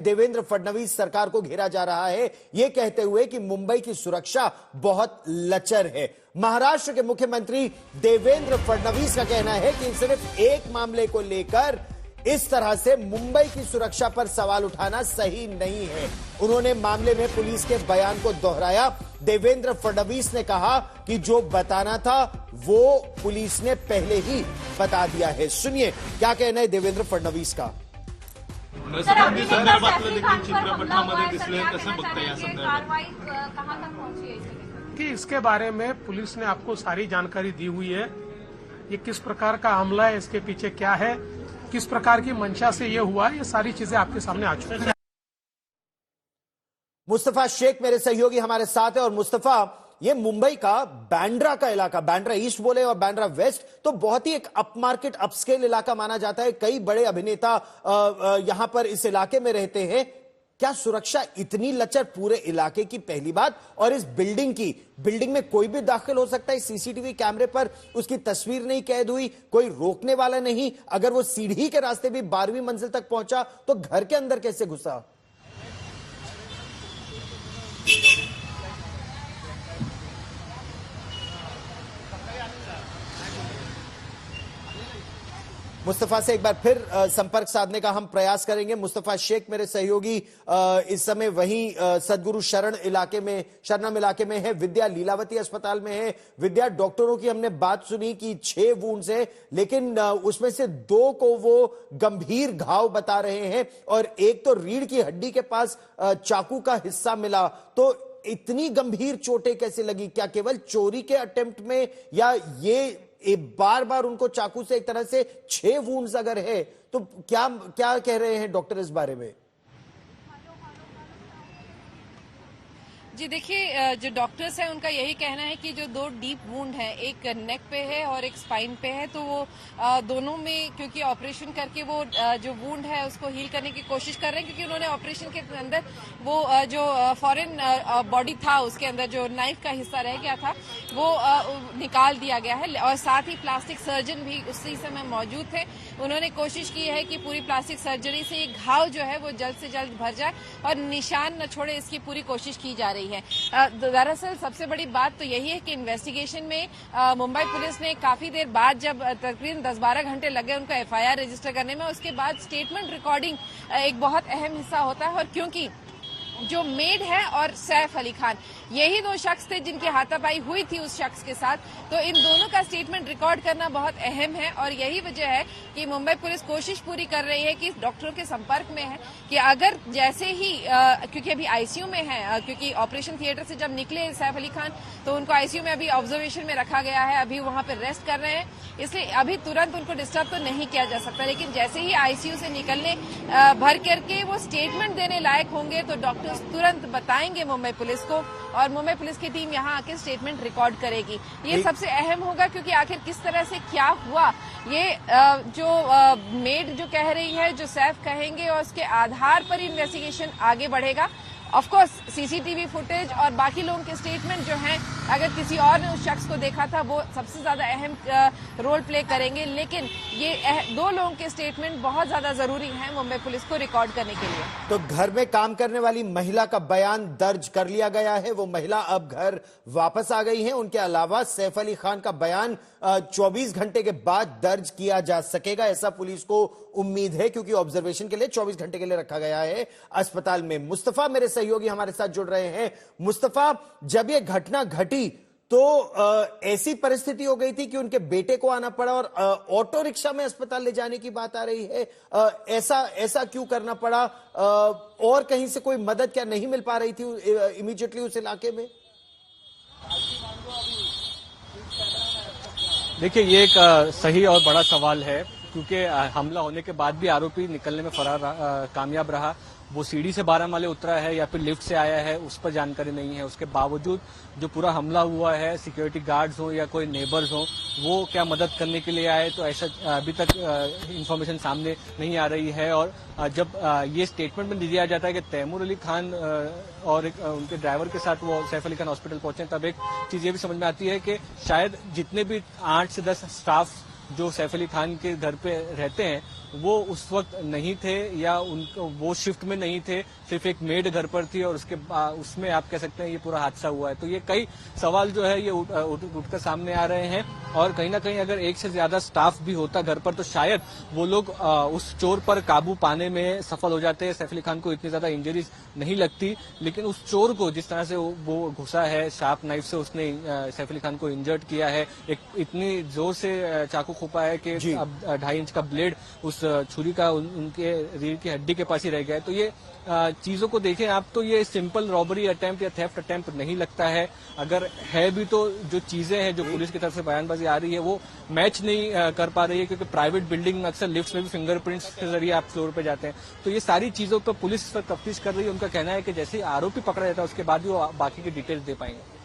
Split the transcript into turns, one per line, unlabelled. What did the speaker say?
देवेंद्र फडणवीस सरकार को घेरा जा रहा है, यह कहते हुए कि मुंबई की सुरक्षा बहुत लचर है। महाराष्ट्र के मुख्यमंत्री देवेंद्र फडणवीस का कहना है कि सिर्फ एक मामले को लेकर इस तरह से मुंबई की सुरक्षा पर सवाल उठाना सही नहीं है। उन्होंने मामले में पुलिस के बयान को दोहराया। देवेंद्र फडणवीस ने कहा कि जो बताना था वो पुलिस ने पहले ही बता दिया है। सुनिए क्या कहना है देवेंद्र फडणवीस का।
कि इसके बारे में पुलिस ने आपको सारी जानकारी दी हुई है। ये किस प्रकार का हमला है, इसके पीछे क्या है, किस प्रकार की मंशा से ये हुआ, ये सारी चीजें आपके सामने आ चुकी हैं।
मुस्तफा शेख मेरे सहयोगी हमारे साथ है। और मुस्तफा, ये मुंबई का बांद्रा का इलाका, बांद्रा ईस्ट बोले और बांद्रा वेस्ट, तो बहुत ही एक अपमार्केट अपस्केल इलाका माना जाता है। कई बड़े अभिनेता यहां पर इस इलाके में रहते हैं। क्या सुरक्षा इतनी लचर पूरे इलाके की? पहली बात। और इस बिल्डिंग में कोई भी दाखिल हो सकता है। सीसीटीवी कैमरे पर उसकी तस्वीर नहीं कैद हुई, कोई रोकने वाला नहीं। अगर वो सीढ़ी के रास्ते भी 12वीं मंजिल तक पहुंचा तो घर के अंदर कैसे घुसा? मुस्तफा से एक बार फिर संपर्क साधने का हम प्रयास करेंगे। मुस्तफा शेख मेरे सहयोगी इस समय वहीं सदगुरु शरणम इलाके में है, विद्या लीलावती अस्पताल में है। विद्या, डॉक्टरों की हमने बात सुनी कि 6 वुंड्स है, लेकिन उसमें से 2 को वो गंभीर घाव बता रहे हैं और एक तो रीढ़ की हड्डी के पास चाकू का हिस्सा मिला। तो इतनी गंभीर चोटें कैसे लगी? क्या केवल चोरी के अटेम्प्ट में, या ये बार बार उनको चाकू से एक तरह से 6 वुंड्स अगर है तो क्या कह रहे हैं डॉक्टर इस बारे में?
जी देखिए, जो डॉक्टर्स हैं उनका यही कहना है कि जो 2 डीप वुंड है, एक नेक पे है और एक स्पाइन पे है, तो वो दोनों में क्योंकि ऑपरेशन करके वो जो वुंड है उसको हील करने की कोशिश कर रहे हैं, क्योंकि उन्होंने ऑपरेशन के अंदर वो जो फॉरेन बॉडी था उसके अंदर जो नाइफ का हिस्सा रह गया था वो निकाल दिया गया है। और साथ ही प्लास्टिक सर्जन भी उसी समय मौजूद थे। उन्होंने कोशिश की है कि पूरी प्लास्टिक सर्जरी से ये घाव जो है वो जल्द से जल्द भर जाए और निशान न छोड़े, इसकी पूरी कोशिश की जा रही है। दरअसल सबसे बड़ी बात तो यही है कि इन्वेस्टिगेशन में मुंबई पुलिस ने काफी देर बाद, जब तकरीबन 10-12 घंटे लगे उनको एफआईआर रजिस्टर करने में, उसके बाद स्टेटमेंट रिकॉर्डिंग एक बहुत अहम हिस्सा होता है। और क्योंकि जो मेड है और सैफ अली खान, यही 2 शख्स थे जिनकी हाथापाई हुई थी उस शख्स के साथ, तो इन दोनों का स्टेटमेंट रिकॉर्ड करना बहुत अहम है। और यही वजह है कि मुंबई पुलिस कोशिश पूरी कर रही है कि डॉक्टरों के संपर्क में है कि अगर जैसे ही क्योंकि अभी आईसीयू में है, क्योंकि ऑपरेशन थिएटर से जब निकले सैफ अली खान तो उनको आईसीयू में अभी ऑब्जर्वेशन में रखा गया है, अभी वहां पर रेस्ट कर रहे हैं, इसलिए अभी तुरंत उनको डिस्टर्ब तो नहीं किया जा सकता। लेकिन जैसे ही आईसीयू से निकलने भर करके वो स्टेटमेंट देने लायक होंगे तो डॉक्टर्स तुरंत बताएंगे मुंबई पुलिस को, और मुंबई पुलिस की टीम यहां आके स्टेटमेंट रिकॉर्ड करेगी। ये सबसे अहम होगा, क्योंकि आखिर किस तरह से क्या हुआ, ये जो मेड जो कह रही है, जो सैफ कहेंगे, और उसके आधार पर इन्वेस्टिगेशन आगे बढ़ेगा। ऑफ कोर्स सीसीटीवी फुटेज और बाकी लोगों के स्टेटमेंट जो हैं, अगर किसी और ने उस शख्स को देखा था, वो सबसे ज्यादा अहम रोल प्ले करेंगे। लेकिन ये 2 लोगों के स्टेटमेंट बहुत ज्यादा जरूरी हैं मुंबई पुलिस को रिकॉर्ड करने के लिए।
तो घर में काम करने वाली महिला का बयान दर्ज कर लिया गया है, वो महिला अब घर वापस आ गई है। उनके अलावा सैफ अली खान का बयान 24 घंटे के बाद दर्ज किया जा सकेगा, ऐसा पुलिस को उम्मीद है, क्योंकि ऑब्जर्वेशन के लिए 24 घंटे के लिए रखा गया है अस्पताल में। मुस्तफा मेरे सहयोगी हमारे साथ जुड़ रहे हैं। मुस्तफा, जब यह घटना घटी तो ऐसी परिस्थिति हो गई थी कि उनके बेटे को आना पड़ा और ऑटो रिक्शा में अस्पताल ले जाने की बात आ रही है। ऐसा क्यों करना पड़ा? और कहीं से कोई मदद क्या नहीं मिल पा रही थी इमीडिएटली उस इलाके में?
देखिए, ये एक सही और बड़ा सवाल है, क्योंकि हमला होने के बाद भी आरोपी निकलने में कामयाब रहा। वो सीढ़ी से 12 माले उतरा है या फिर लिफ्ट से आया है, उस पर जानकारी नहीं है। उसके बावजूद जो पूरा हमला हुआ है, सिक्योरिटी गार्ड्स हो या कोई नेबर्स हो, वो क्या मदद करने के लिए आए, तो ऐसा अभी तक इंफॉर्मेशन सामने नहीं आ रही है। और जब ये स्टेटमेंट में दिया जाता है कि तैमूर अली खान और उनके ड्राइवर के साथ वो सैफ अली खान हॉस्पिटल पहुंचे, तब एक चीज ये भी समझ में आती है कि शायद जितने भी 8 से 10 स्टाफ जो सैफ अली खान के घर पे रहते हैं वो उस वक्त नहीं थे या उनको वो शिफ्ट में नहीं थे, सिर्फ एक मेड घर पर थी और उसमें आप कह सकते हैं ये पूरा हादसा हुआ है। तो ये कई सवाल जो है ये उठकर सामने आ रहे हैं और कहीं ना कहीं अगर एक से ज्यादा स्टाफ भी होता घर पर तो शायद वो लोग उस चोर पर काबू पाने में सफल हो जाते। सैफ अली खान को इतनी ज्यादा इंजरीज नहीं लगती, लेकिन उस चोर को जिस तरह से वो घुसा है, शार्प नाइफ से उसने सैफ अली खान को इंजर्ड किया है, एक इतनी जोर से चाकू खोपा है कि अब 2.5 इंच का ब्लेड उस छुरी का उनके रीढ़ की हड्डी के पास ही रह गया है। तो ये चीजों को देखें आप तो ये सिंपल रॉबरी अटेम्प्ट या थेफ्ट अटेम्प्ट नहीं लगता है। अगर है भी तो जो चीजें हैं जो पुलिस की तरफ से बयानबाजी आ रही है वो मैच नहीं कर पा रही है, क्योंकि प्राइवेट बिल्डिंग में अक्सर लिफ्ट में भी फिंगरप्रिंट्स के जरिए आप फ्लोर पे जाते हैं। तो ये सारी चीजों पर पुलिस इस पर तफ्तीश कर रही है। उनका कहना है कि जैसे आरोपी पकड़ा जाता है उसके बाद भी वो बाकी की डिटेल्स दे पाएंगे।